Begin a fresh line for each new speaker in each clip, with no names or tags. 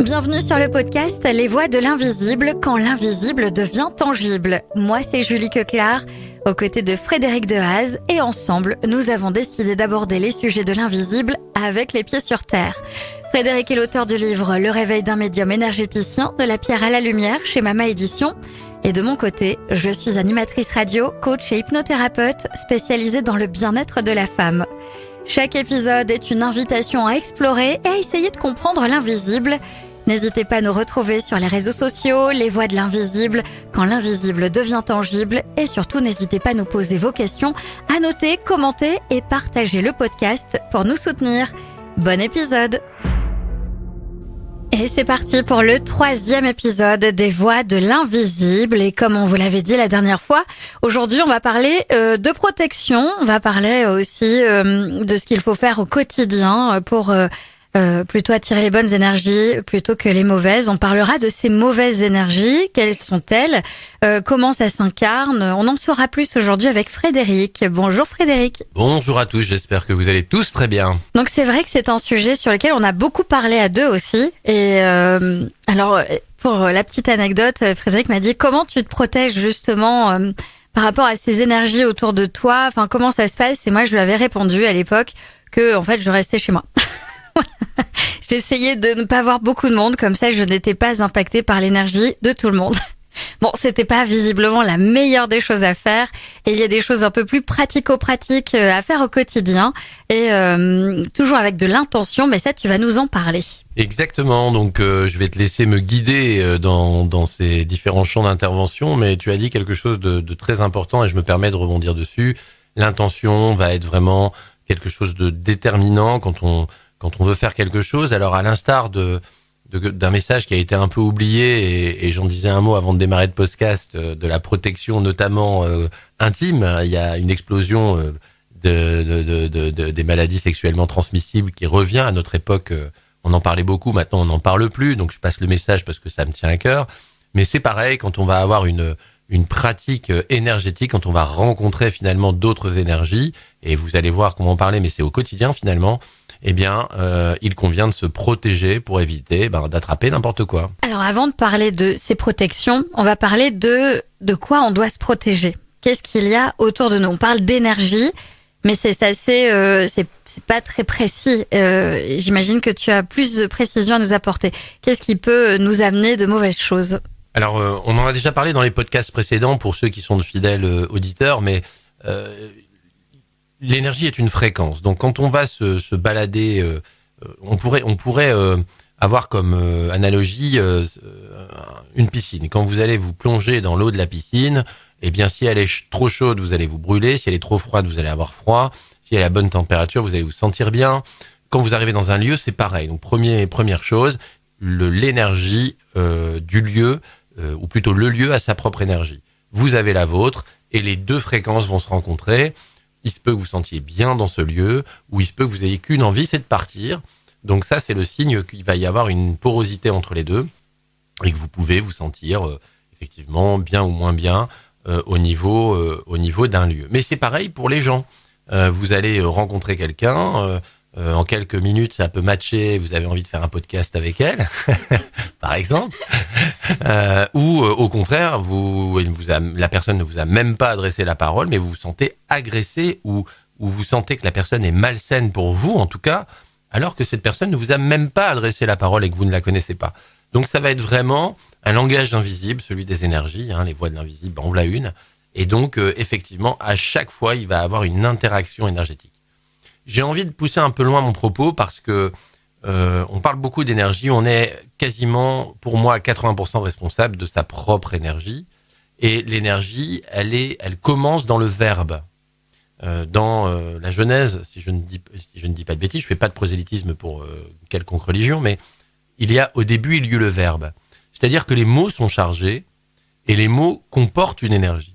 Bienvenue sur le podcast Les Voix de l'invisible, quand l'invisible devient tangible. Moi, c'est Julie Keuclar, aux côtés de Frédéric Dehaze, et ensemble, nous avons décidé d'aborder les sujets de l'invisible avec les pieds sur terre. Frédéric est l'auteur du livre Le réveil d'un médium énergéticien, de la pierre à la lumière, chez Mama Édition. Et de mon côté, je suis animatrice radio, coach et hypnothérapeute spécialisée dans le bien-être de la femme. Chaque épisode est une invitation à explorer et à essayer de comprendre l'invisible. N'hésitez pas à nous retrouver sur les réseaux sociaux, les voix de l'invisible, quand l'invisible devient tangible. Et surtout, n'hésitez pas à nous poser vos questions, à noter, commenter et partager le podcast pour nous soutenir. Bon épisode! Et c'est parti pour le 3e épisode des Voix de l'invisible. Et comme on vous l'avait dit la dernière fois, aujourd'hui on va parler de protection. On va parler aussi de ce qu'il faut faire au quotidien pour plutôt attirer les bonnes énergies plutôt que les mauvaises. On parlera de ces mauvaises énergies. Quelles sont-elles? Comment ça s'incarne? On en saura plus aujourd'hui avec Frédéric. Bonjour Frédéric.
Bonjour à tous, j'espère que vous allez tous très bien.
Donc c'est vrai que c'est un sujet sur lequel on a beaucoup parlé à deux aussi. Et alors, pour la petite anecdote, Frédéric m'a dit comment tu te protèges justement par rapport à ces énergies autour de toi. Enfin, comment ça se passe? Et moi, je lui avais répondu à l'époque que en fait, je restais chez moi. J'essayais de ne pas voir beaucoup de monde, comme ça je n'étais pas impactée par l'énergie de tout le monde. Bon, c'était pas visiblement la meilleure des choses à faire, et il y a des choses un peu plus pratico-pratiques à faire au quotidien, et toujours avec de l'intention, mais ça tu vas nous en parler.
Exactement, donc je vais te laisser me guider dans ces différents champs d'intervention, mais tu as dit quelque chose de très important et je me permets de rebondir dessus. L'intention va être vraiment quelque chose de déterminant quand on veut faire quelque chose. Alors à l'instar d'un message qui a été un peu oublié, et j'en disais un mot avant de démarrer le podcast, de la protection notamment intime, il y a une explosion des maladies sexuellement transmissibles qui revient à notre époque. On en parlait beaucoup, maintenant on n'en parle plus, donc je passe le message parce que ça me tient à cœur. Mais c'est pareil quand on va avoir une pratique énergétique, quand on va rencontrer finalement d'autres énergies, et vous allez voir comment en parler, mais c'est au quotidien finalement, eh bien, il convient de se protéger pour éviter d'attraper n'importe quoi.
Alors avant de parler de ces protections, on va parler de quoi on doit se protéger. Qu'est-ce qu'il y a autour de nous? On parle d'énergie, mais c'est assez, c'est pas très précis. J'imagine que tu as plus de précision à nous apporter. Qu'est-ce qui peut nous amener de mauvaises choses?
Alors, on en a déjà parlé dans les podcasts précédents pour ceux qui sont de fidèles auditeurs, mais l'énergie est une fréquence. Donc, quand on va se balader, on pourrait avoir comme analogie une piscine. Quand vous allez vous plonger dans l'eau de la piscine, eh bien, si elle est trop chaude, vous allez vous brûler. Si elle est trop froide, vous allez avoir froid. Si elle est à bonne température, vous allez vous sentir bien. Quand vous arrivez dans un lieu, c'est pareil. Donc, première chose, l'énergie du lieu, ou plutôt le lieu a sa propre énergie. Vous avez la vôtre, et les deux fréquences vont se rencontrer. Il se peut que vous sentiez bien dans ce lieu, ou il se peut que vous ayez qu'une envie, c'est de partir. Donc ça, c'est le signe qu'il va y avoir une porosité entre les deux, et que vous pouvez vous sentir effectivement bien ou moins bien au niveau d'un lieu. Mais c'est pareil pour les gens. Vous allez rencontrer quelqu'un, en quelques minutes, ça peut matcher, vous avez envie de faire un podcast avec elle, par exemple, ou au contraire, la personne ne vous a même pas adressé la parole, mais vous vous sentez agressé, ou vous sentez que la personne est malsaine pour vous, en tout cas, alors que cette personne ne vous a même pas adressé la parole et que vous ne la connaissez pas. Donc ça va être vraiment un langage invisible, celui des énergies, les voix de l'invisible, en voilà une, et donc effectivement, à chaque fois, il va avoir une interaction énergétique. J'ai envie de pousser un peu loin mon propos parce que on parle beaucoup d'énergie. On est quasiment, pour moi, à 80% responsable de sa propre énergie. Et l'énergie, elle commence dans le verbe. Dans la Genèse, si je ne dis pas de bêtises, je fais pas de prosélytisme pour quelconque religion, mais au début, il y eut le verbe. C'est-à-dire que les mots sont chargés et les mots comportent une énergie.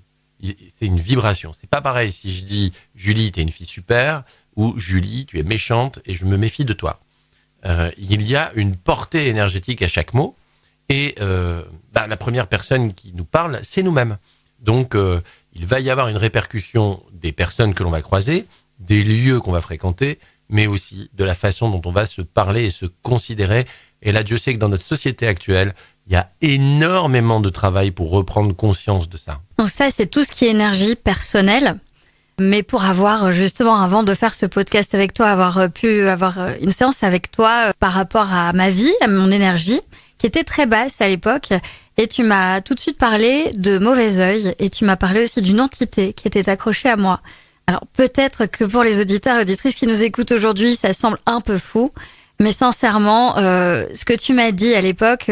C'est une vibration. C'est pas pareil si je dis Julie, t'es une fille super, ou Julie, tu es méchante et je me méfie de toi. Il y a une portée énergétique à chaque mot, et la première personne qui nous parle, c'est nous-mêmes. Donc, il va y avoir une répercussion des personnes que l'on va croiser, des lieux qu'on va fréquenter, mais aussi de la façon dont on va se parler et se considérer Et là, Dieu sait que dans notre société actuelle, il y a énormément de travail pour reprendre conscience de ça.
Donc ça, c'est tout ce qui est énergie personnelle. Mais pour avoir, justement, avant de faire ce podcast avec toi, avoir pu avoir une séance avec toi par rapport à ma vie, à mon énergie, qui était très basse à l'époque, et tu m'as tout de suite parlé de mauvais œil, et tu m'as parlé aussi d'une entité qui était accrochée à moi. Alors peut-être que pour les auditeurs et auditrices qui nous écoutent aujourd'hui, ça semble un peu fou, mais sincèrement, ce que tu m'as dit à l'époque...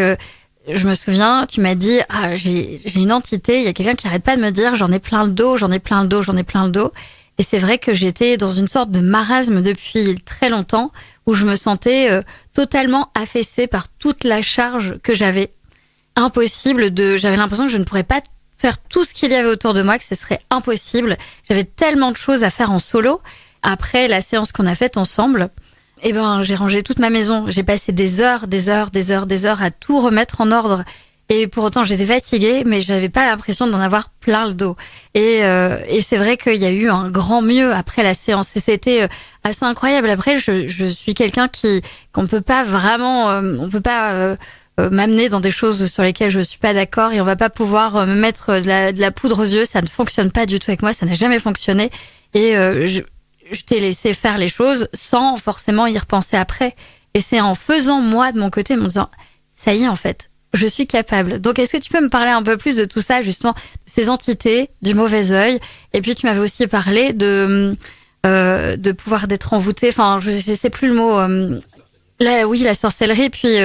je me souviens, tu m'as dit, j'ai une entité, il y a quelqu'un qui arrête pas de me dire, j'en ai plein le dos, j'en ai plein le dos, j'en ai plein le dos. Et c'est vrai que j'étais dans une sorte de marasme depuis très longtemps, où je me sentais totalement affaissée par toute la charge que j'avais. J'avais l'impression que je ne pourrais pas faire tout ce qu'il y avait autour de moi, que ce serait impossible. J'avais tellement de choses à faire en solo. Après la séance qu'on a faite ensemble, j'ai rangé toute ma maison. J'ai passé des heures à tout remettre en ordre. Et pour autant, j'étais fatiguée, mais je n'avais pas l'impression d'en avoir plein le dos. Et c'est vrai qu'il y a eu un grand mieux après la séance. Et c'était assez incroyable. Après, je suis quelqu'un qu'on peut pas vraiment, on peut pas m'amener dans des choses sur lesquelles je suis pas d'accord, et on va pas pouvoir me mettre de la poudre aux yeux. Ça ne fonctionne pas du tout avec moi. Ça n'a jamais fonctionné. Et je t'ai laissé faire les choses sans forcément y repenser après. Et c'est en faisant moi de mon côté, en me disant, ça y est en fait, je suis capable. Donc est-ce que tu peux me parler un peu plus de tout ça, justement, de ces entités, du mauvais œil? Et puis tu m'avais aussi parlé de pouvoir d'être envoûté, enfin je sais plus le mot, la sorcellerie, puis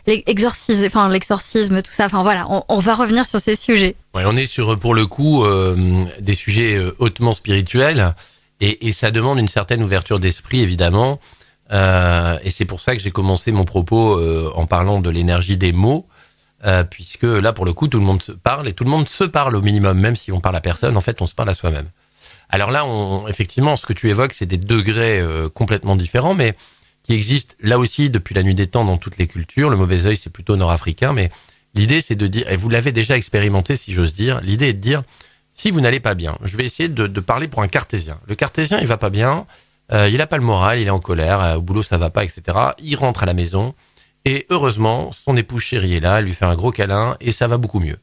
l'exorcisme, tout ça. Enfin voilà, on va revenir sur ces sujets.
Ouais, on est sur, pour le coup, des sujets hautement spirituels. Et ça demande une certaine ouverture d'esprit, évidemment. Et c'est pour ça que j'ai commencé mon propos en parlant de l'énergie des mots, puisque là, pour le coup, tout le monde se parle, et tout le monde se parle au minimum, même si on parle à personne, en fait, on se parle à soi-même. Alors là, effectivement, ce que tu évoques, c'est des degrés complètement différents, mais qui existent là aussi depuis la nuit des temps dans toutes les cultures. Le mauvais œil, c'est plutôt nord-africain, mais l'idée, c'est de dire, et vous l'avez déjà expérimenté, si j'ose dire, l'idée est de dire, si vous n'allez pas bien, je vais essayer de parler pour un cartésien. Le cartésien, il va pas bien, il a pas le moral, il est en colère, au boulot ça va pas, etc. Il rentre à la maison, et heureusement, son épouse chérie est là, elle lui fait un gros câlin, et ça va beaucoup mieux.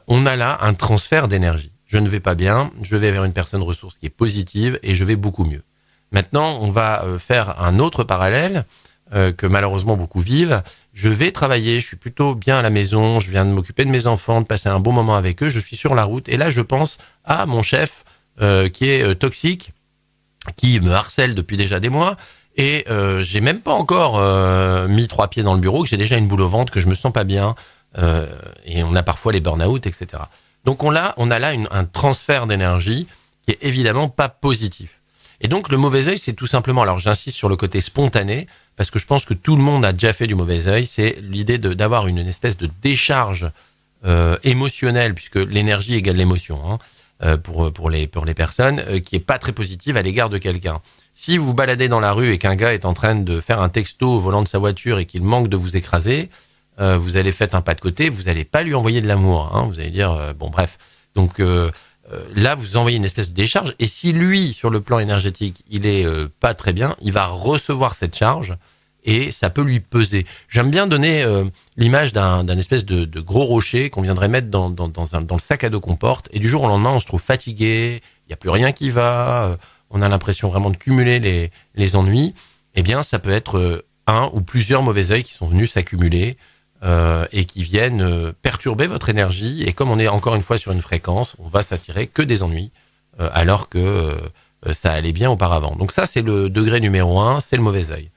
On a là un transfert d'énergie. Je ne vais pas bien, je vais vers une personne ressource qui est positive, et je vais beaucoup mieux. Maintenant, on va faire un autre parallèle, que malheureusement beaucoup vivent. Je vais travailler, je suis plutôt bien à la maison, je viens de m'occuper de mes enfants, de passer un bon moment avec eux, je suis sur la route, et là je pense à mon chef qui est toxique, qui me harcèle depuis déjà des mois, et j'ai même pas encore mis 3 pieds dans le bureau, que j'ai déjà une boule au ventre, que je me sens pas bien, et on a parfois les burn-out, etc. Donc on a là un transfert d'énergie qui est évidemment pas positif. Et donc le mauvais œil, c'est tout simplement, alors j'insiste sur le côté spontané, parce que je pense que tout le monde a déjà fait du mauvais œil, c'est l'idée d'avoir une espèce de décharge émotionnelle, puisque l'énergie égale l'émotion, pour les personnes, qui est pas très positive à l'égard de quelqu'un. Si vous vous baladez dans la rue et qu'un gars est en train de faire un texto au volant de sa voiture et qu'il manque de vous écraser, vous allez faire un pas de côté, vous allez pas lui envoyer de l'amour, vous allez dire, bon bref, donc... là, vous envoyez une espèce de décharge, et si lui, sur le plan énergétique, il est pas très bien, il va recevoir cette charge, et ça peut lui peser. J'aime bien donner l'image d'un espèce de gros rocher qu'on viendrait mettre dans le sac à dos qu'on porte, et du jour au lendemain, on se trouve fatigué, il n'y a plus rien qui va, on a l'impression vraiment de cumuler les ennuis. Eh bien, ça peut être un ou plusieurs mauvais œils qui sont venus s'accumuler, et qui viennent perturber votre énergie, et comme on est encore une fois sur une fréquence, on va s'attirer que des ennuis, alors que ça allait bien auparavant. Donc ça, c'est le degré numéro 1, c'est le mauvais œil.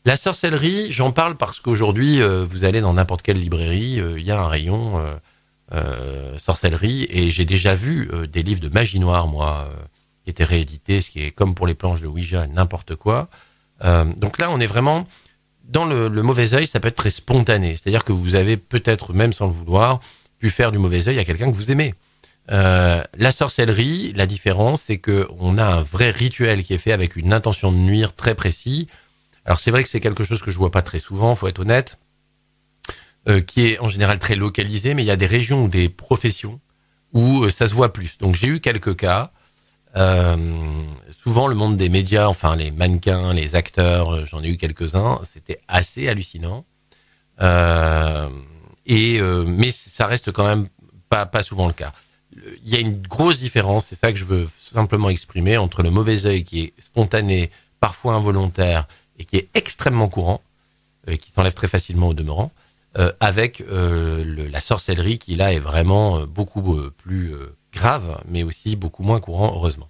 La sorcellerie, j'en parle parce qu'aujourd'hui, vous allez dans n'importe quelle librairie, il y a un rayon sorcellerie, et j'ai déjà vu des livres de magie noire, moi, qui étaient réédités, ce qui est comme pour les planches de Ouija, n'importe quoi. Donc là, on est vraiment... Dans le mauvais œil, ça peut être très spontané. C'est-à-dire que vous avez peut-être, même sans le vouloir, pu faire du mauvais œil à quelqu'un que vous aimez. La sorcellerie, la différence, c'est qu'on a un vrai rituel qui est fait avec une intention de nuire très précis. Alors c'est vrai que c'est quelque chose que je vois pas très souvent, faut être honnête, qui est en général très localisé, mais il y a des régions ou des professions où ça se voit plus. Donc j'ai eu quelques cas. Souvent le monde des médias, enfin les mannequins, les acteurs, j'en ai eu quelques-uns, c'était assez hallucinant. Mais ça reste quand même pas souvent le cas. Il y a une grosse différence, c'est ça que je veux simplement exprimer, entre le mauvais œil qui est spontané, parfois involontaire, et qui est extrêmement courant, qui s'enlève très facilement au demeurant, avec la sorcellerie qui là est vraiment beaucoup plus grave, mais aussi beaucoup moins courant, heureusement.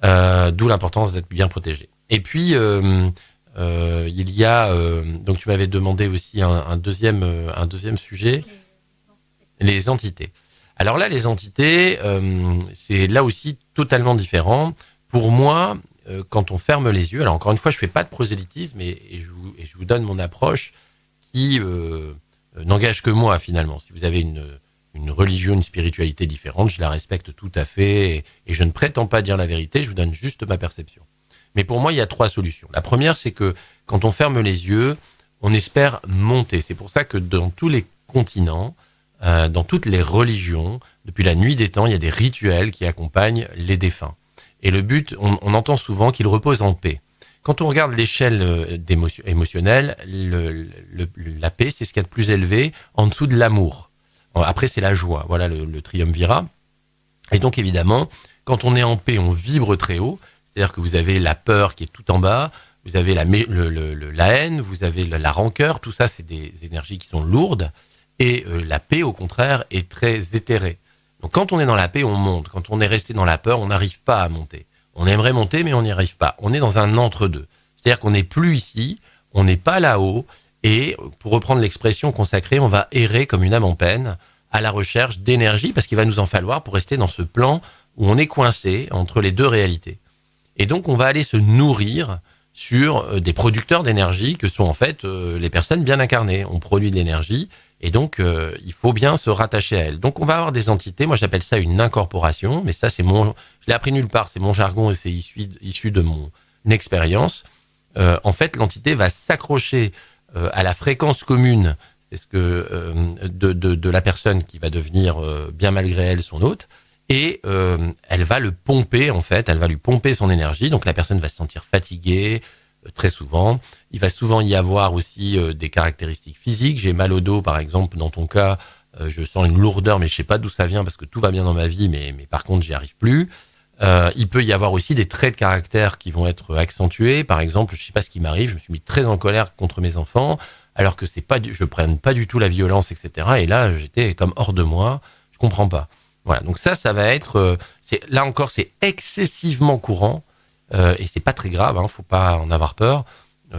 D'où l'importance d'être bien protégé. Et puis, il y a... donc tu m'avais demandé aussi un deuxième sujet, les entités. Alors là, les entités, c'est là aussi totalement différent. Pour moi, quand on ferme les yeux, alors encore une fois, je fais pas de prosélytisme et je vous donne mon approche qui n'engage que moi finalement. Si vous avez une religion, une spiritualité différente, je la respecte tout à fait et je ne prétends pas dire la vérité, je vous donne juste ma perception. Mais pour moi, il y a 3 solutions. La première, c'est que quand on ferme les yeux, on espère monter. C'est pour ça que dans tous les continents, dans toutes les religions, depuis la nuit des temps, il y a des rituels qui accompagnent les défunts. Et le but, on entend souvent qu'ils reposent en paix. Quand on regarde l'échelle émotionnelle, la paix, c'est ce qu'il y a de plus élevé en dessous de l'amour. Après, c'est la joie. Voilà le triumvirat. Et donc, évidemment, quand on est en paix, on vibre très haut. C'est-à-dire que vous avez la peur qui est tout en bas, vous avez la haine, vous avez la rancœur. Tout ça, c'est des énergies qui sont lourdes. Et la paix, au contraire, est très éthérée. Donc quand on est dans la paix, on monte. Quand on est resté dans la peur, on n'arrive pas à monter. On aimerait monter, mais on n'y arrive pas. On est dans un entre-deux. C'est-à-dire qu'on n'est plus ici, on n'est pas là-haut, et pour reprendre l'expression consacrée, on va errer comme une âme en peine à la recherche d'énergie, parce qu'il va nous en falloir pour rester dans ce plan où on est coincé entre les deux réalités. Et donc on va aller se nourrir sur des producteurs d'énergie que sont en fait les personnes bien incarnées. On produit de l'énergie, et donc il faut bien se rattacher à elles. Donc on va avoir des entités, moi j'appelle ça une incorporation, mais ça je l'ai appris nulle part, c'est mon jargon et c'est issu de mon expérience. En fait, l'entité va s'accrocher à la fréquence commune, c'est ce que de la personne qui va devenir bien malgré elle son hôte, et elle va le pomper en fait, elle va lui pomper son énergie, donc la personne va se sentir fatiguée très souvent. Il va souvent y avoir aussi des caractéristiques physiques. J'ai mal au dos par exemple, dans ton cas, je sens une lourdeur, mais je sais pas d'où ça vient parce que tout va bien dans ma vie, mais par contre j'y arrive plus. Il peut y avoir aussi des traits de caractère qui vont être accentués. Par exemple, je sais pas ce qui m'arrive, je me suis mis très en colère contre mes enfants, alors que je prenne pas du tout la violence, etc. Et là, j'étais comme hors de moi. Je comprends pas. Voilà. Donc ça va être, là encore, c'est excessivement courant et c'est pas très grave. Faut pas en avoir peur.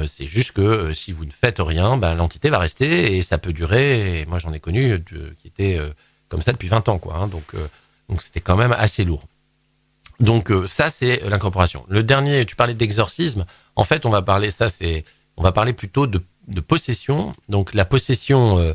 C'est juste que si vous ne faites rien, l'entité va rester et ça peut durer. Et moi, j'en ai connu qui étaient comme ça depuis 20 ans, quoi. Donc c'était quand même assez lourd. Donc ça, c'est l'incorporation. Le dernier, tu parlais d'exorcisme. En fait, on va parler plutôt de possession. Donc la possession,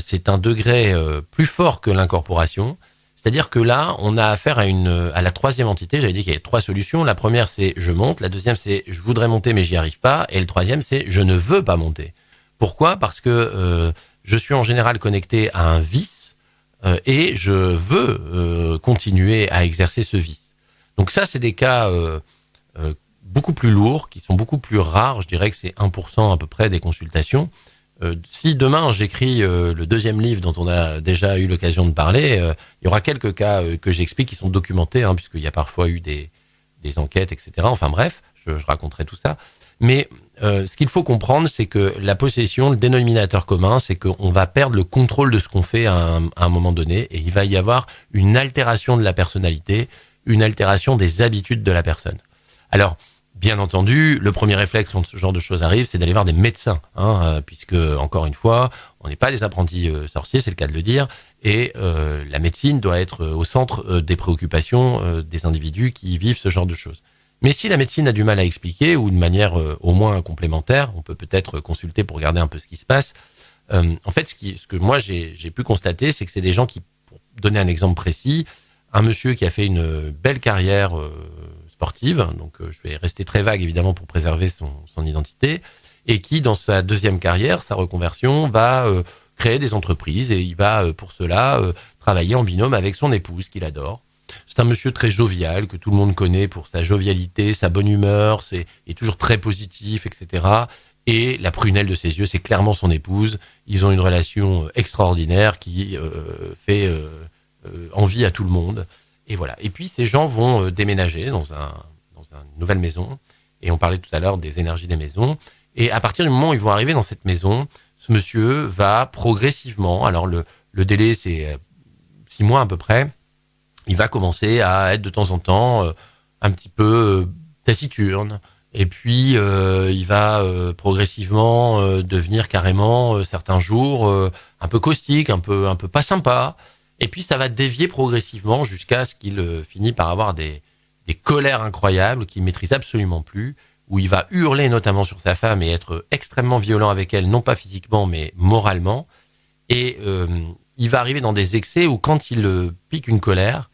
c'est un degré plus fort que l'incorporation. C'est-à-dire que là, on a affaire à la 3e entité. J'avais dit qu'il y avait 3 solutions. La première, c'est je monte. La deuxième, c'est je voudrais monter, mais j'y arrive pas. Et le 3e, c'est je ne veux pas monter. Pourquoi ? Parce que je suis en général connecté à un vice et je veux continuer à exercer ce vice. Donc ça, c'est des cas beaucoup plus lourds, qui sont beaucoup plus rares. Je dirais que c'est 1% à peu près des consultations. Si demain j'écris le 2e livre dont on a déjà eu l'occasion de parler, il y aura quelques cas que j'explique qui sont documentés, puisqu'il y a parfois eu des enquêtes, etc. Enfin bref, je raconterai tout ça. Mais ce qu'il faut comprendre, c'est que la possession, le dénominateur commun, c'est qu'on va perdre le contrôle de ce qu'on fait à un moment donné, et il va y avoir une altération de la personnalité, une altération des habitudes de la personne. Alors, bien entendu, le premier réflexe quand ce genre de choses arrive, c'est d'aller voir des médecins, puisque, encore une fois, on n'est pas des apprentis sorciers, c'est le cas de le dire, et la médecine doit être au centre des préoccupations des individus qui vivent ce genre de choses. Mais si la médecine a du mal à expliquer, ou de manière au moins complémentaire, on peut peut-être consulter pour regarder un peu ce qui se passe. En fait, ce que moi j'ai pu constater, c'est que c'est des gens qui, pour donner un exemple précis, un monsieur qui a fait une belle carrière sportive, donc je vais rester très vague évidemment pour préserver son identité, et qui dans sa 2e carrière, sa reconversion, va créer des entreprises et il va pour cela travailler en binôme avec son épouse qu'il adore. C'est un monsieur très jovial, que tout le monde connaît pour sa jovialité, sa bonne humeur, est toujours très positif, etc. Et la prunelle de ses yeux, c'est clairement son épouse. Ils ont une relation extraordinaire qui fait envie à tout le monde. Et voilà. Et puis ces gens vont déménager dans une nouvelle maison. Et on parlait tout à l'heure des énergies des maisons. Et à partir du moment où ils vont arriver dans cette maison, ce monsieur va progressivement, alors le délai c'est 6 mois à peu près, il va commencer à être de temps en temps un petit peu taciturne. Et puis il va progressivement devenir carrément certains jours un peu caustique, un peu pas sympa. Et puis ça va dévier progressivement jusqu'à ce qu'il finit par avoir des colères incroyables qu'il maîtrise absolument plus, où il va hurler notamment sur sa femme et être extrêmement violent avec elle, non pas physiquement mais moralement. Et il va arriver dans des excès où quand il pique une colère,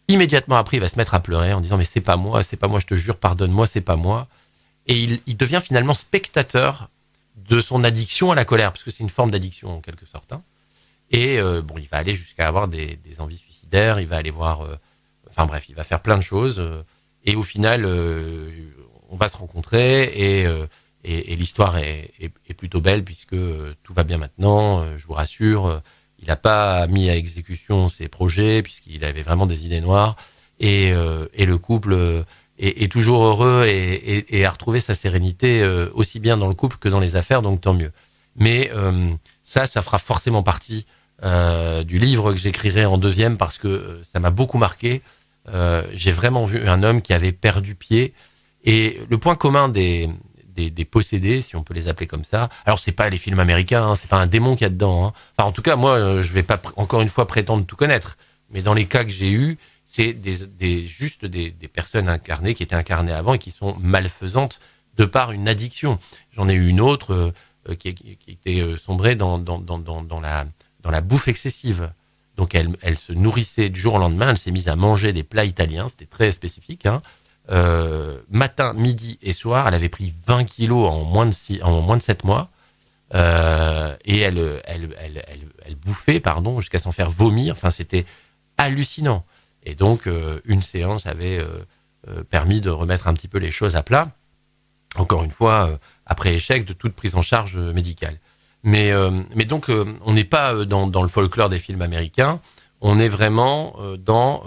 immédiatement après il va se mettre à pleurer en disant mais c'est pas moi, je te jure, pardonne-moi, c'est pas moi. Et il devient finalement spectateur de son addiction à la colère, parce que c'est une forme d'addiction en quelque sorte. Hein. Et il va aller jusqu'à avoir des envies suicidaires, il va aller voir... il va faire plein de choses. Et au final, on va se rencontrer et l'histoire est plutôt belle puisque tout va bien maintenant, je vous rassure. Il n'a pas mis à exécution ses projets puisqu'il avait vraiment des idées noires. Et le couple est toujours heureux et a retrouvé sa sérénité aussi bien dans le couple que dans les affaires, donc tant mieux. Mais ça fera forcément partie du livre que j'écrirai en deuxième parce que ça m'a beaucoup marqué. J'ai vraiment vu un homme qui avait perdu pied. Et le point commun des possédés, si on peut les appeler comme ça, alors c'est pas les films américains, hein, c'est pas un démon qu'il y a dedans. Hein. Enfin, en tout cas, moi, je vais pas encore une fois prétendre tout connaître. Mais dans les cas que j'ai eus, c'est juste des personnes incarnées qui étaient incarnées avant et qui sont malfaisantes de par une addiction. J'en ai eu une autre qui était sombrée dans la bouffe excessive. Donc elle se nourrissait du jour au lendemain, elle s'est mise à manger des plats italiens, c'était très spécifique. Hein. Matin, midi et soir, elle avait pris 20 kilos en moins de 7 mois. Et elle bouffait, jusqu'à s'en faire vomir. Enfin, c'était hallucinant. Et donc, une séance avait permis de remettre un petit peu les choses à plat. Encore une fois, après échec de toute prise en charge médicale. Mais donc, on n'est pas dans le folklore des films américains. On est vraiment dans...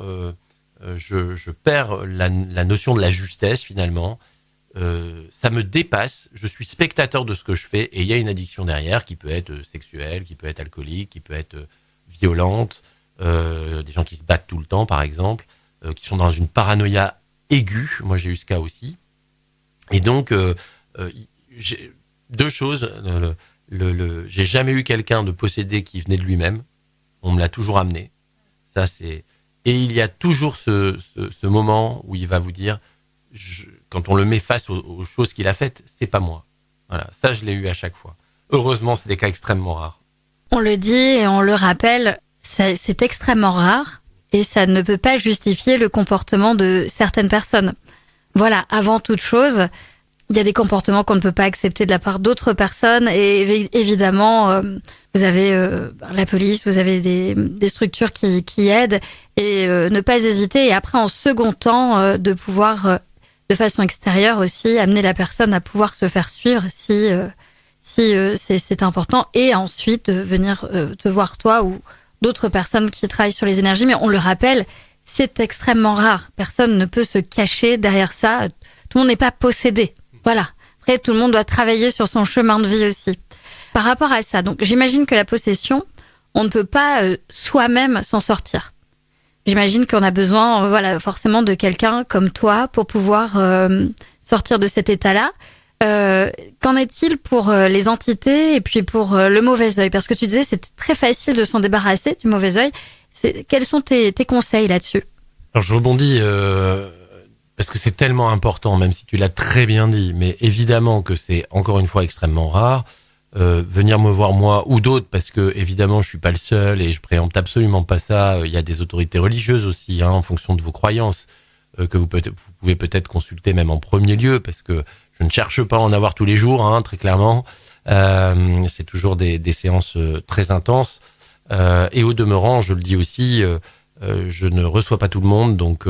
je perds la notion de la justesse, finalement. Ça me dépasse. Je suis spectateur de ce que je fais. Et il y a une addiction derrière qui peut être sexuelle, qui peut être alcoolique, qui peut être violente. Des gens qui se battent tout le temps, par exemple. Qui sont dans une paranoïa aiguë. Moi, j'ai eu ce cas aussi. Et donc, j'ai deux choses... j'ai jamais eu quelqu'un de possédé qui venait de lui-même. On me l'a toujours amené. Ça, c'est... Et il y a toujours ce moment où il va vous dire, quand on le met face aux choses qu'il a faites, c'est pas moi. Voilà, ça, je l'ai eu à chaque fois. Heureusement, c'est des cas extrêmement rares.
On le dit et on le rappelle, c'est extrêmement rare et ça ne peut pas justifier le comportement de certaines personnes. Voilà, avant toute chose... Il y a des comportements qu'on ne peut pas accepter de la part d'autres personnes et évidemment, vous avez la police, vous avez des structures qui aident et ne pas hésiter et après en second temps de pouvoir de façon extérieure aussi amener la personne à pouvoir se faire suivre si c'est important et ensuite venir te voir toi ou d'autres personnes qui travaillent sur les énergies. Mais on le rappelle, c'est extrêmement rare. Personne ne peut se cacher derrière ça. Tout le monde n'est pas possédé. Voilà. Après, tout le monde doit travailler sur son chemin de vie aussi. Par rapport à ça, donc j'imagine que la possession, on ne peut pas soi-même s'en sortir. J'imagine qu'on a besoin, forcément de quelqu'un comme toi pour pouvoir sortir de cet état-là. Qu'en est-il pour les entités et puis pour le mauvais œil? Parce que tu disais c'est très facile de s'en débarrasser du mauvais œil. Quels sont tes conseils là-dessus?
Alors je rebondis parce que c'est tellement important, même si tu l'as très bien dit, mais évidemment que c'est encore une fois extrêmement rare. Venir me voir moi ou d'autres, parce que évidemment je suis pas le seul et je préempte absolument pas ça. Il y a des autorités religieuses aussi, en fonction de vos croyances, que vous pouvez peut-être consulter même en premier lieu, parce que je ne cherche pas à en avoir tous les jours, très clairement. C'est toujours des séances très intenses. Et au demeurant, je le dis aussi, je ne reçois pas tout le monde, donc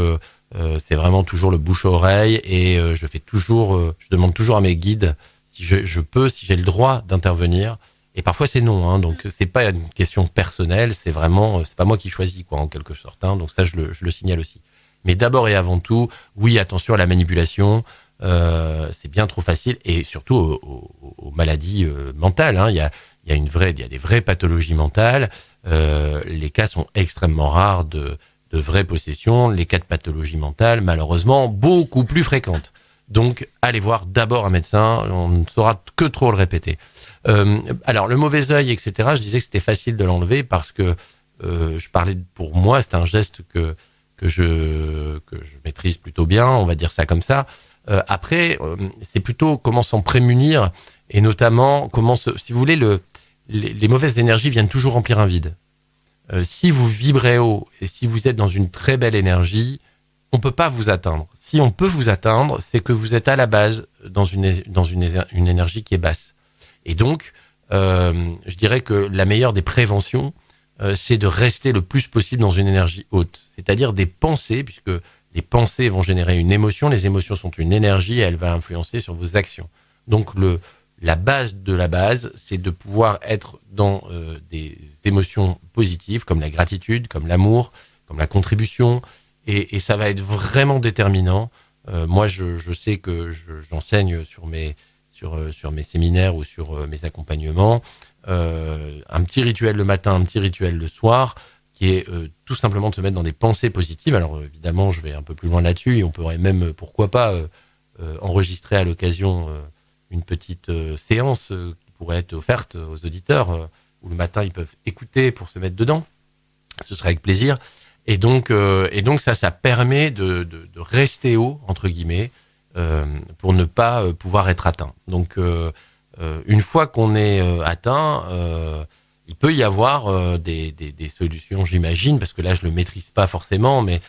c'est vraiment toujours le bouche à oreille et je demande toujours à mes guides si je peux, si j'ai le droit d'intervenir. Et parfois c'est non, hein, donc c'est pas une question personnelle, c'est vraiment, c'est pas moi qui choisis, quoi, en quelque sorte, hein, donc ça je le signale aussi. Mais d'abord et avant tout, oui, attention à la manipulation, c'est bien trop facile, et surtout aux maladies mentales, hein. Il y a des vraies pathologies mentales, les cas sont extrêmement rares de vraies possessions, les cas de pathologie mentale, malheureusement, beaucoup plus fréquentes. Donc, allez voir d'abord un médecin, on ne saura que trop le répéter. Alors, le mauvais œil, etc., je disais que c'était facile de l'enlever parce que je parlais pour moi, c'est un geste que je maîtrise plutôt bien, on va dire ça comme ça. Après, c'est plutôt comment s'en prémunir et notamment si vous voulez, les mauvaises énergies viennent toujours remplir un vide. Si vous vibrez haut et si vous êtes dans une très belle énergie, on peut pas vous atteindre. Si on peut vous atteindre, c'est que vous êtes à la base dans une énergie qui est basse. Et donc, je dirais que la meilleure des préventions, c'est de rester le plus possible dans une énergie haute. C'est-à-dire des pensées, puisque les pensées vont générer une émotion, les émotions sont une énergie et elle va influencer sur vos actions. Donc, la base de la base, c'est de pouvoir être dans des émotions positives, comme la gratitude, comme l'amour, comme la contribution, et ça va être vraiment déterminant. Moi, je sais que j'enseigne sur mes séminaires ou sur mes accompagnements, un petit rituel le matin, un petit rituel le soir, qui est tout simplement de se mettre dans des pensées positives. Alors évidemment, je vais un peu plus loin là-dessus, et on pourrait même, pourquoi pas, enregistrer à l'occasion une petite séance qui pourrait être offerte aux auditeurs, où le matin ils peuvent écouter pour se mettre dedans. Ce serait avec plaisir. Et donc ça permet de rester haut, entre guillemets, pour ne pas pouvoir être atteint. Donc une fois qu'on est atteint, il peut y avoir des solutions, j'imagine, parce que là je le maîtrise pas forcément, mais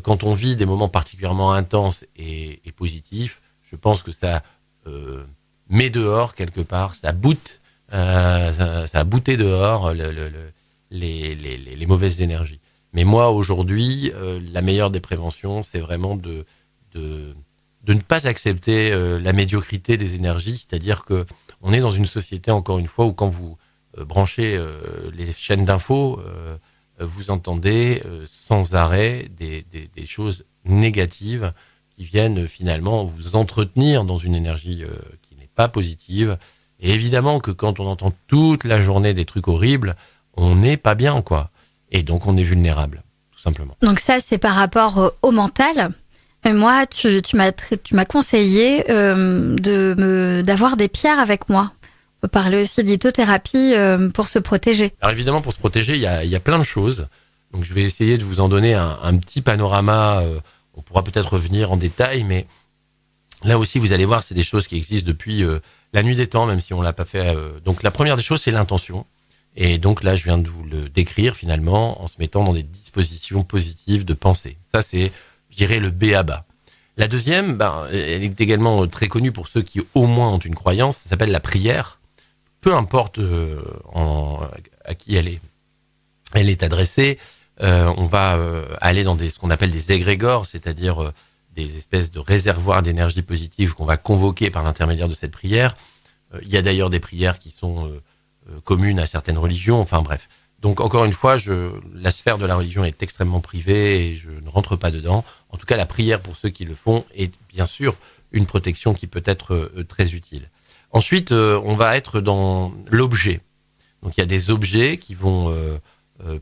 quand on vit des moments particulièrement intenses et positifs, je pense que ça met dehors quelque part, ça boute, ça a bouté dehors les mauvaises énergies. Mais moi aujourd'hui, la meilleure des préventions, c'est vraiment de ne pas accepter la médiocrité des énergies, c'est-à-dire que on est dans une société, encore une fois, où quand vous branchez les chaînes d'infos, vous entendez sans arrêt des choses négatives qui viennent finalement vous entretenir dans une énergie qui n'est pas positive. Et évidemment que quand on entend toute la journée des trucs horribles, on n'est pas bien, quoi. Et donc on est vulnérable, tout simplement.
Donc ça, c'est par rapport au mental. Moi, tu m'as conseillé d'avoir des pierres avec moi. On peut parler aussi d'hytothérapie pour se protéger.
Alors évidemment, pour se protéger, il y a plein de choses. Donc je vais essayer de vous en donner un petit panorama. On pourra peut-être revenir en détail, mais là aussi, vous allez voir, c'est des choses qui existent depuis la nuit des temps, même si on l'a pas fait. Donc la première des choses, c'est l'intention. Et donc là, je viens de vous le décrire finalement en se mettant dans des dispositions positives de pensée. Ça, c'est, je dirais, le B à bas. La deuxième, elle est également très connue pour ceux qui au moins ont une croyance. Ça s'appelle la prière. Peu importe à qui elle est adressée. On va aller dans ce qu'on appelle des égrégores, c'est-à-dire des espèces de réservoirs d'énergie positive qu'on va convoquer par l'intermédiaire de cette prière. Il y a d'ailleurs des prières qui sont communes à certaines religions, enfin bref. Donc encore une fois, la sphère de la religion est extrêmement privée et je ne rentre pas dedans. En tout cas, la prière pour ceux qui le font est bien sûr une protection qui peut être très utile. Ensuite, on va être dans l'objet. Donc il y a des objets qui vont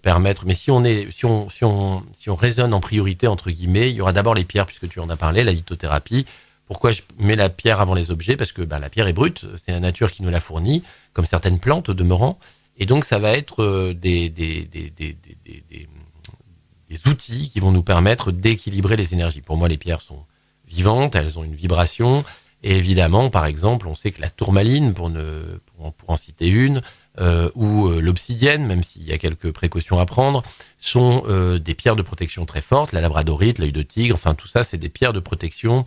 permettre, mais si on raisonne en priorité entre guillemets, il y aura d'abord les pierres, puisque tu en as parlé, la lithothérapie. Pourquoi je mets la pierre avant les objets? Parce que la pierre est brute, c'est la nature qui nous la fournit, comme certaines plantes au demeurant. Et donc, ça va être des outils qui vont nous permettre d'équilibrer les énergies. Pour moi, les pierres sont vivantes, elles ont une vibration. Et évidemment, par exemple, on sait que la tourmaline, pour en citer une, ou l'obsidienne, même s'il y a quelques précautions à prendre, sont des pierres de protection très fortes. La labradorite, l'œil de tigre, enfin tout ça, c'est des pierres de protection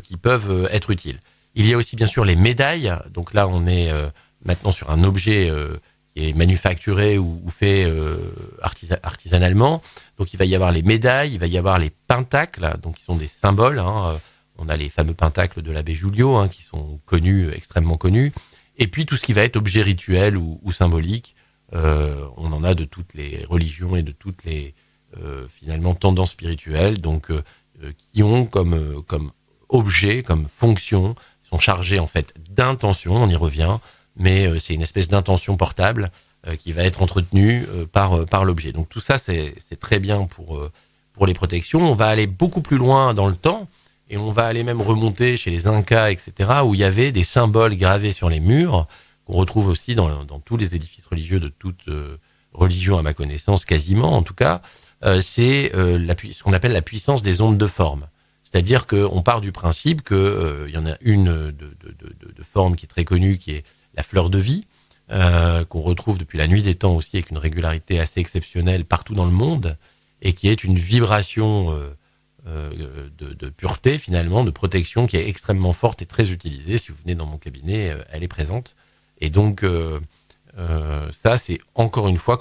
qui peuvent être utiles. Il y a aussi bien sûr les médailles. Donc là, on est maintenant sur un objet qui est manufacturé ou fait artisanalement. Donc il va y avoir les médailles, il va y avoir les pentacles, donc qui sont des symboles. On a les fameux pentacles de l'abbé Julio, qui sont connus, extrêmement connus. Et puis tout ce qui va être objet rituel ou symbolique. On en a de toutes les religions et de toutes les finalement tendances spirituelles, donc qui ont comme objet, comme fonction, sont chargés en fait d'intention, on y revient, mais c'est une espèce d'intention portable qui va être entretenue par l'objet. Donc tout ça c'est très bien pour les protections. On va aller beaucoup plus loin dans le temps et on va aller même remonter chez les Incas, etc., où il y avait des symboles gravés sur les murs qu'on retrouve aussi dans tous les édifices religieux de toute religion à ma connaissance, quasiment en tout cas. C'est ce qu'on appelle la puissance des ondes de forme. C'est-à-dire qu'on part du principe qu'il y en a une de forme qui est très connue, qui est la fleur de vie, qu'on retrouve depuis la nuit des temps aussi avec une régularité assez exceptionnelle partout dans le monde, et qui est une vibration de pureté finalement, de protection qui est extrêmement forte et très utilisée. Si vous venez dans mon cabinet, elle est présente. Et donc ça, c'est encore une fois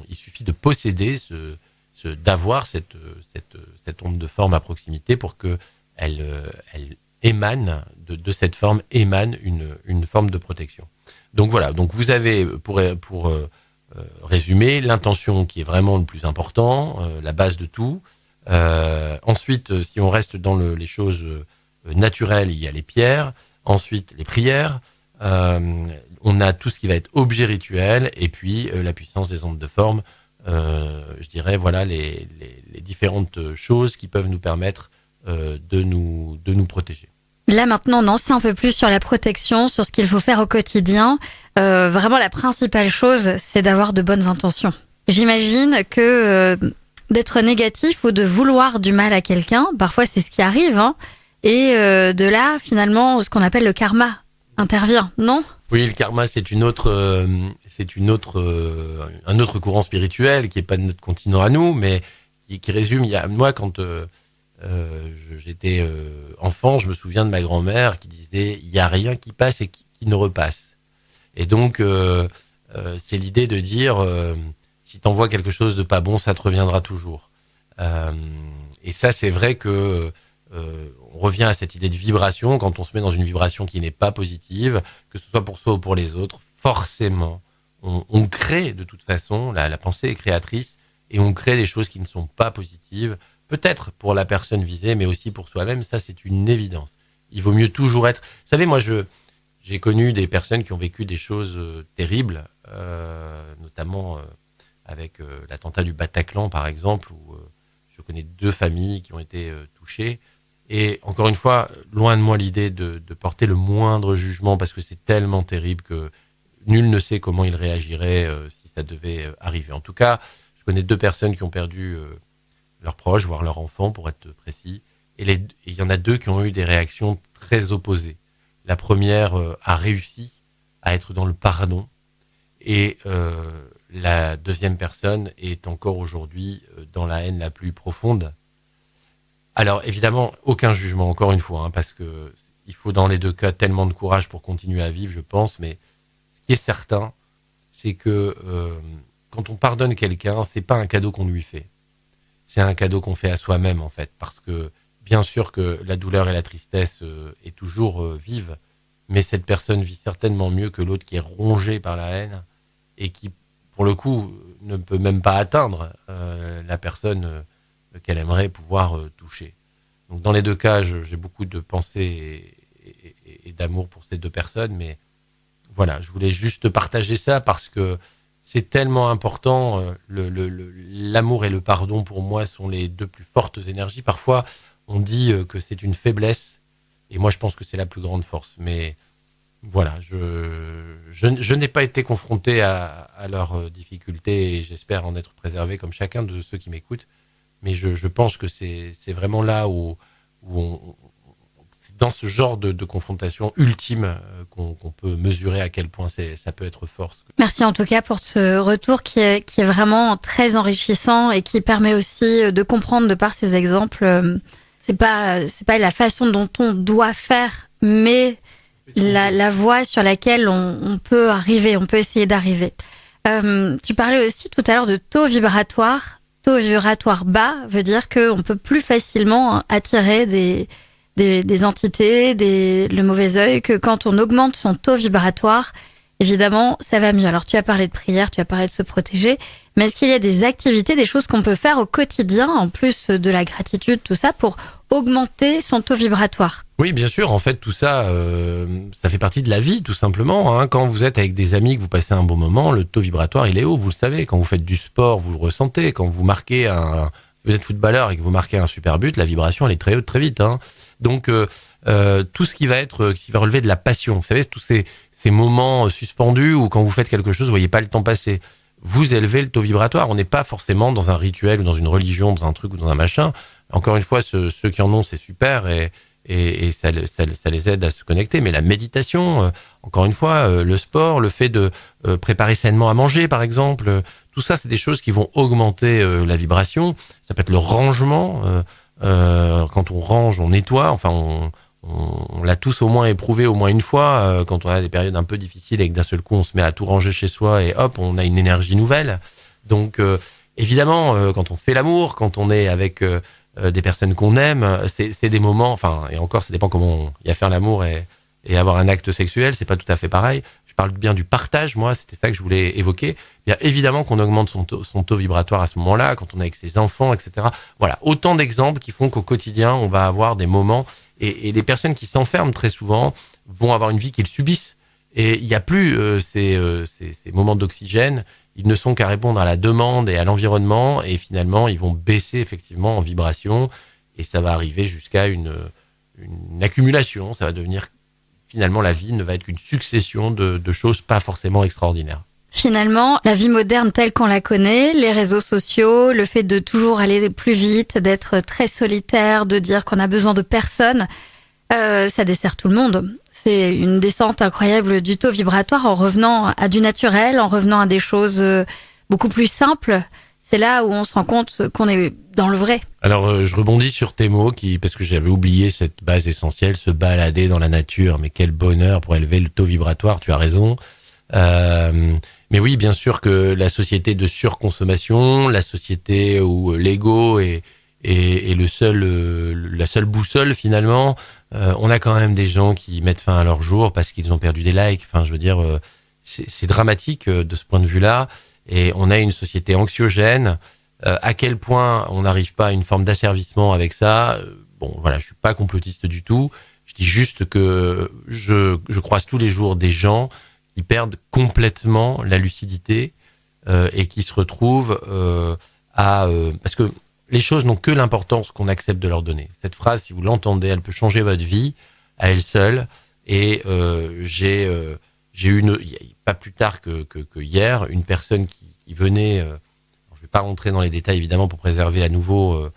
il suffit de posséder d'avoir cette onde de forme à proximité pour que elle émane de cette forme émane une forme de protection. Donc voilà. Donc vous avez pour résumer l'intention qui est vraiment le plus important, la base de tout. Ensuite, si on reste dans les choses naturelles, il y a les pierres. Ensuite, les prières. On a tout ce qui va être objet rituel et puis la puissance des ondes de forme. Je dirais voilà les différentes choses qui peuvent nous permettre de nous protéger.
Là maintenant on en sait un peu plus sur la protection, sur ce qu'il faut faire au quotidien. Vraiment la principale chose c'est d'avoir de bonnes intentions. J'imagine que d'être négatif ou de vouloir du mal à quelqu'un, parfois c'est ce qui arrive, et de là finalement ce qu'on appelle le karma intervient, non ?
Oui, le karma, c'est un autre courant spirituel qui est pas de notre continent à nous, mais qui résume. Moi, quand j'étais enfant, je me souviens de ma grand-mère qui disait il y a rien qui passe et qui ne repasse. Et donc c'est l'idée de dire si t'envoies quelque chose de pas bon, ça te reviendra toujours. Et ça, c'est vrai que on revient à cette idée de vibration. Quand on se met dans une vibration qui n'est pas positive, que ce soit pour soi ou pour les autres, forcément, on crée de toute façon, la pensée est créatrice, et on crée des choses qui ne sont pas positives, peut-être pour la personne visée, mais aussi pour soi-même. Ça, c'est une évidence. Il vaut mieux toujours être... Vous savez, moi, j'ai connu des personnes qui ont vécu des choses terribles, notamment avec l'attentat du Bataclan, par exemple, où je connais 2 familles qui ont été touchées. Et encore une fois, loin de moi l'idée de porter le moindre jugement, parce que c'est tellement terrible que nul ne sait comment il réagirait si ça devait arriver. En tout cas, je connais 2 personnes qui ont perdu leurs proches, voire leurs enfants, pour être précis. Et il y en a 2 qui ont eu des réactions très opposées. La première a réussi à être dans le pardon, et la deuxième personne est encore aujourd'hui dans la haine la plus profonde. Alors évidemment, aucun jugement, encore une fois, parce que il faut dans les 2 cas tellement de courage pour continuer à vivre, je pense. Mais ce qui est certain, c'est que quand on pardonne quelqu'un, c'est pas un cadeau qu'on lui fait, c'est un cadeau qu'on fait à soi-même en fait, parce que bien sûr que la douleur et la tristesse est toujours vive, mais cette personne vit certainement mieux que l'autre qui est rongé par la haine et qui, pour le coup, ne peut même pas atteindre la personne qu'elle aimerait pouvoir toucher. Donc dans les 2 cas, j'ai beaucoup de pensée et d'amour pour ces 2 personnes, mais voilà, je voulais juste partager ça parce que c'est tellement important. L'amour et le pardon, pour moi, sont les 2 plus fortes énergies. Parfois, on dit que c'est une faiblesse, et moi je pense que c'est la plus grande force. Mais voilà, je n'ai pas été confronté à leurs difficultés, et j'espère en être préservé comme chacun de ceux qui m'écoutent. Mais je pense que c'est vraiment là où c'est dans ce genre de confrontation ultime qu'on peut mesurer à quel point ça peut être fort.
Merci en tout cas pour ce retour qui est vraiment très enrichissant et qui permet aussi de comprendre de par ces exemples. C'est pas la façon dont on doit faire, mais la voie sur laquelle on peut arriver, on peut essayer d'arriver. Tu parlais aussi tout à l'heure de taux vibratoire. Taux vibratoire bas veut dire qu'on peut plus facilement attirer des entités, le mauvais œil, que quand on augmente son taux vibratoire, évidemment, ça va mieux. Alors, tu as parlé de prière, tu as parlé de se protéger, mais est-ce qu'il y a des activités, des choses qu'on peut faire au quotidien, en plus de la gratitude, tout ça, pour augmenter son taux vibratoire?
Oui, bien sûr. En fait, tout ça, ça fait partie de la vie, tout simplement. Hein. Quand vous êtes avec des amis, que vous passez un bon moment, le taux vibratoire, il est haut, vous le savez. Quand vous faites du sport, vous le ressentez. Quand vous marquez si vous êtes footballeur et que vous marquez un super but, la vibration, elle est très haute, très vite. Hein. Donc, tout ce qui va relever de la passion. Vous savez, tous ces moments suspendus où quand vous faites quelque chose, vous voyez pas le temps passer. Vous élevez le taux vibratoire. On n'est pas forcément dans un rituel ou dans une religion, dans un truc ou dans un machin. Encore une fois, ceux qui en ont, c'est super et ça les aide à se connecter. Mais la méditation, encore une fois, le sport, le fait de préparer sainement à manger, par exemple, tout ça, c'est des choses qui vont augmenter la vibration. Ça peut être le rangement. Quand on range, on nettoie. Enfin, on l'a tous au moins éprouvé au moins une fois, quand on a des périodes un peu difficiles et que d'un seul coup, on se met à tout ranger chez soi et hop, on a une énergie nouvelle. Donc, évidemment, quand on fait l'amour, quand on est avec des personnes qu'on aime, c'est des moments, enfin, et encore, ça dépend comment il y a faire l'amour et avoir un acte sexuel, c'est pas tout à fait pareil. Je parle bien du partage, moi, c'était ça que je voulais évoquer. Bien évidemment qu'on augmente son taux vibratoire à ce moment-là, quand on est avec ses enfants, etc. Voilà, autant d'exemples qui font qu'au quotidien, on va avoir des moments, et les personnes qui s'enferment très souvent vont avoir une vie qu'ils subissent. Et il n'y a plus ces moments d'oxygène. Ils ne sont qu'à répondre à la demande et à l'environnement, et finalement, ils vont baisser effectivement en vibration, et ça va arriver jusqu'à une accumulation. Ça va devenir, finalement, la vie ne va être qu'une succession de choses pas forcément extraordinaires.
Finalement, la vie moderne telle qu'on la connaît, les réseaux sociaux, le fait de toujours aller plus vite, d'être très solitaire, de dire qu'on a besoin de personne, ça dessert tout le monde. C'est une descente incroyable du taux vibratoire en revenant à du naturel, en revenant à des choses beaucoup plus simples. C'est là où on se rend compte qu'on est dans le vrai.
Alors, je rebondis sur tes mots, parce que j'avais oublié cette base essentielle, se balader dans la nature. Mais quel bonheur pour élever le taux vibratoire, tu as raison. Mais oui, bien sûr que la société de surconsommation, la société où l'ego est la seule boussole finalement, on a quand même des gens qui mettent fin à leur jour parce qu'ils ont perdu des likes. Enfin, je veux dire, c'est dramatique de ce point de vue-là. Et on a une société anxiogène. À quel point on n'arrive pas à une forme d'asservissement avec ça? Bon, voilà, je suis pas complotiste du tout. Je dis juste que je croise tous les jours des gens qui perdent complètement la lucidité et qui se retrouvent parce que les choses n'ont que l'importance qu'on accepte de leur donner. Cette phrase, si vous l'entendez, elle peut changer votre vie à elle seule. Et j'ai eu pas plus tard que hier, une personne qui venait. Je ne vais pas rentrer dans les détails évidemment pour préserver à nouveau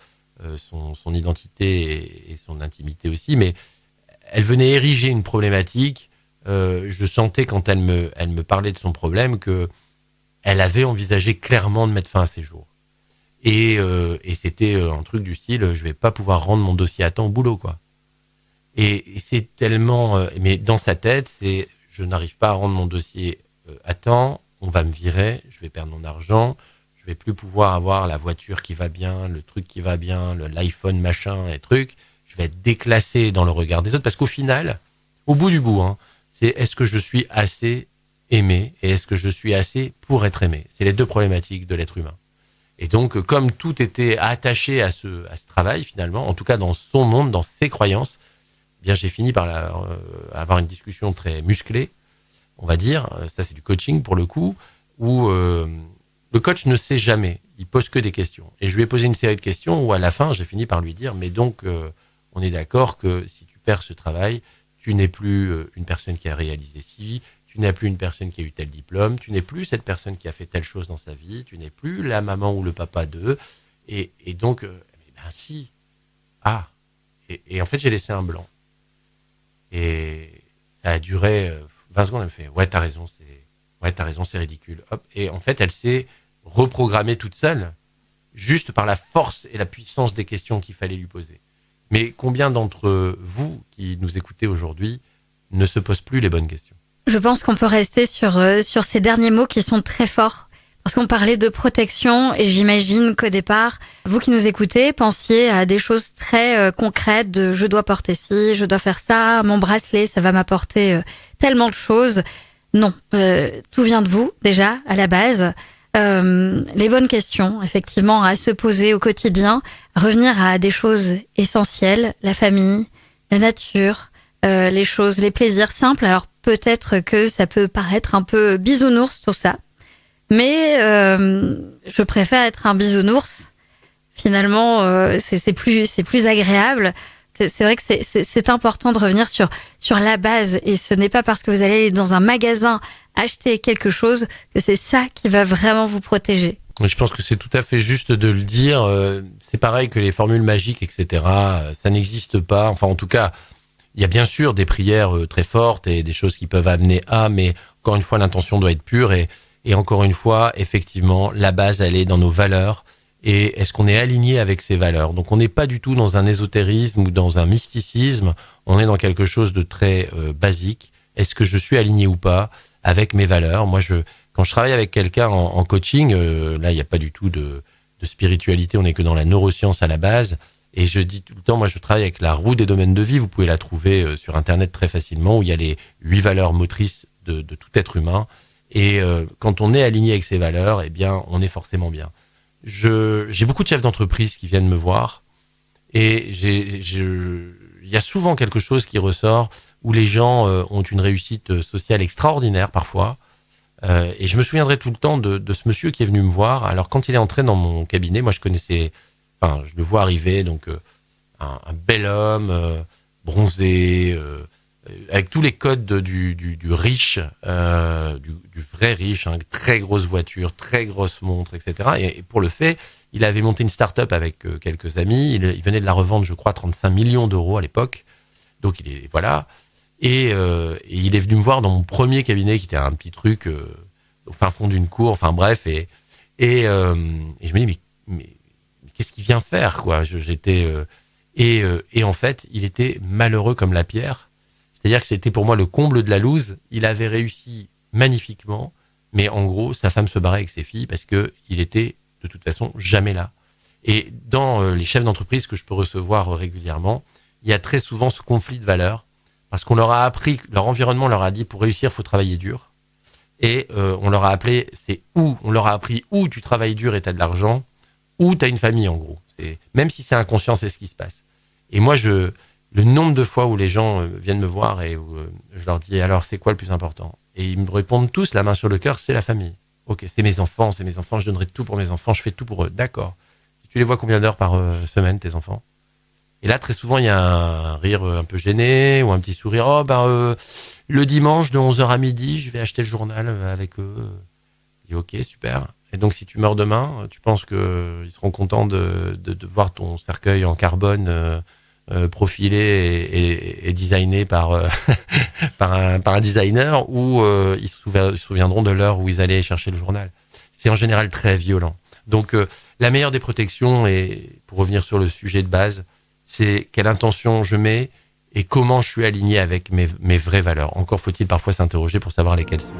son identité et son intimité aussi, mais elle venait ériger une problématique. Je sentais quand elle me parlait de son problème que elle avait envisagé clairement de mettre fin à ses jours. Et c'était un truc du style, je vais pas pouvoir rendre mon dossier à temps au boulot, quoi. Et c'est tellement, mais dans sa tête, c'est, je n'arrive pas à rendre mon dossier à temps, on va me virer, je vais perdre mon argent, je vais plus pouvoir avoir la voiture qui va bien, le truc qui va bien, l'iPhone machin et truc. Je vais être déclassé dans le regard des autres parce qu'au final, au bout du bout, hein, c'est est-ce que je suis assez aimé et est-ce que je suis assez pour être aimé? C'est les deux problématiques de l'être humain. Et donc, comme tout était attaché à ce travail, finalement, en tout cas dans son monde, dans ses croyances, eh bien j'ai fini par avoir une discussion très musclée, on va dire. Ça, c'est du coaching pour le coup, où le coach ne sait jamais. Il pose que des questions. Et je lui ai posé une série de questions où, à la fin, j'ai fini par lui dire, mais donc, on est d'accord que si tu perds ce travail, tu n'es plus une personne qui a réalisé ci, tu n'es plus une personne qui a eu tel diplôme, tu n'es plus cette personne qui a fait telle chose dans sa vie, tu n'es plus la maman ou le papa d'eux. Et donc, ben si. Ah. Et en fait, j'ai laissé un blanc. Et ça a duré 20 secondes, elle me fait « Ouais, t'as raison, c'est ridicule. » Hop. Et en fait, elle s'est reprogrammée toute seule, juste par la force et la puissance des questions qu'il fallait lui poser. Mais combien d'entre vous qui nous écoutez aujourd'hui ne se posent plus les bonnes questions?
Je pense qu'on peut rester sur ces derniers mots qui sont très forts. Parce qu'on parlait de protection et j'imagine qu'au départ, vous qui nous écoutez, pensiez à des choses très concrètes de je dois porter ci, je dois faire ça, mon bracelet, ça va m'apporter tellement de choses. Non, tout vient de vous déjà à la base. Les bonnes questions, effectivement, à se poser au quotidien, revenir à des choses essentielles, la famille, la nature, les choses, les plaisirs simples. Alors peut-être que ça peut paraître un peu bisounours tout ça. Mais je préfère être un bisounours. Finalement, c'est plus agréable. C'est vrai que c'est important de revenir sur la base. Et ce n'est pas parce que vous allez aller dans un magasin acheter quelque chose que c'est ça qui va vraiment vous protéger.
Je pense que c'est tout à fait juste de le dire. C'est pareil que les formules magiques, etc. Ça n'existe pas. Enfin, en tout cas, il y a bien sûr des prières très fortes et des choses qui peuvent amener à, mais encore une fois, l'intention doit être pure et encore une fois, effectivement, la base, elle est dans nos valeurs. Et est-ce qu'on est aligné avec ces valeurs? Donc, on n'est pas du tout dans un ésotérisme ou dans un mysticisme. On est dans quelque chose de très basique. Est-ce que je suis aligné ou pas avec mes valeurs? Moi, quand je travaille avec quelqu'un en coaching, là, il n'y a pas du tout de spiritualité. On n'est que dans la neuroscience à la base. Et je dis tout le temps, moi, je travaille avec la roue des domaines de vie. Vous pouvez la trouver sur Internet très facilement, où il y a les 8 valeurs motrices de tout être humain. Et quand on est aligné avec ces valeurs, eh bien, on est forcément bien. J'ai beaucoup de chefs d'entreprise qui viennent me voir et il y a souvent quelque chose qui ressort où les gens ont une réussite sociale extraordinaire parfois. Et je me souviendrai tout le temps de ce monsieur qui est venu me voir. Alors quand il est entré dans mon cabinet, moi je le vois arriver, donc un bel homme, bronzé, avec tous les codes du riche, du vrai riche, hein, très grosse voiture, très grosse montre, etc. Et pour le fait, il avait monté une start-up avec quelques amis. Il venait de la revendre, je crois, 35 millions d'euros à l'époque. Donc voilà. Et il est venu me voir dans mon premier cabinet, qui était un petit truc au fin fond d'une cour. Enfin bref, et je me dis mais qu'est-ce qu'il vient faire, quoi? Et en fait, il était malheureux comme la pierre. C'est-à-dire que c'était pour moi le comble de la loose. Il avait réussi magnifiquement, mais en gros, sa femme se barrait avec ses filles parce que il était de toute façon jamais là. Et dans les chefs d'entreprise que je peux recevoir régulièrement, il y a très souvent ce conflit de valeurs parce qu'on leur a appris, leur environnement leur a dit pour réussir, faut travailler dur. Et on leur a appris où tu travailles dur et t'as de l'argent, où t'as une famille en gros. Même si c'est inconscient, c'est ce qui se passe. Et moi, le nombre de fois où les gens viennent me voir et où je leur dis alors c'est quoi le plus important? Et ils me répondent tous la main sur le cœur, c'est la famille. Ok, c'est mes enfants, je donnerai tout pour mes enfants, je fais tout pour eux. D'accord. Tu les vois combien d'heures par semaine, tes enfants? Et là, très souvent, il y a un rire un peu gêné ou un petit sourire. Le dimanche de 11h à midi, je vais acheter le journal avec eux. Je dis ok, super. Et donc, si tu meurs demain, tu penses qu'ils seront contents de voir ton cercueil en carbone profilé et designé par un designer, ou ils se souviendront de l'heure où ils allaient chercher le journal. C'est en général très violent. Donc la meilleure des protections, et pour revenir sur le sujet de base, c'est quelle intention je mets et comment je suis aligné avec mes vraies valeurs. Encore faut-il parfois s'interroger pour savoir lesquelles sont.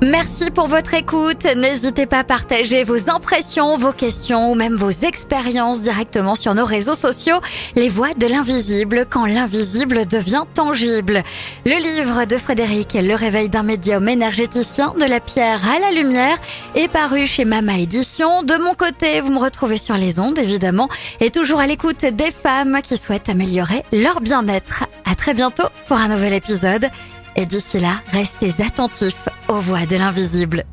Merci pour votre écoute. N'hésitez pas à partager vos impressions, vos questions ou même vos expériences directement sur nos réseaux sociaux. Les voix de l'invisible, quand l'invisible devient tangible. Le livre de Frédéric, Le réveil d'un médium énergéticien, de la pierre à la lumière, est paru chez Mama Édition. De mon côté, vous me retrouvez sur les ondes, évidemment, et toujours à l'écoute des femmes qui souhaitent améliorer leur bien-être. À très bientôt pour un nouvel épisode. Et d'ici là, restez attentifs aux voix de l'invisible.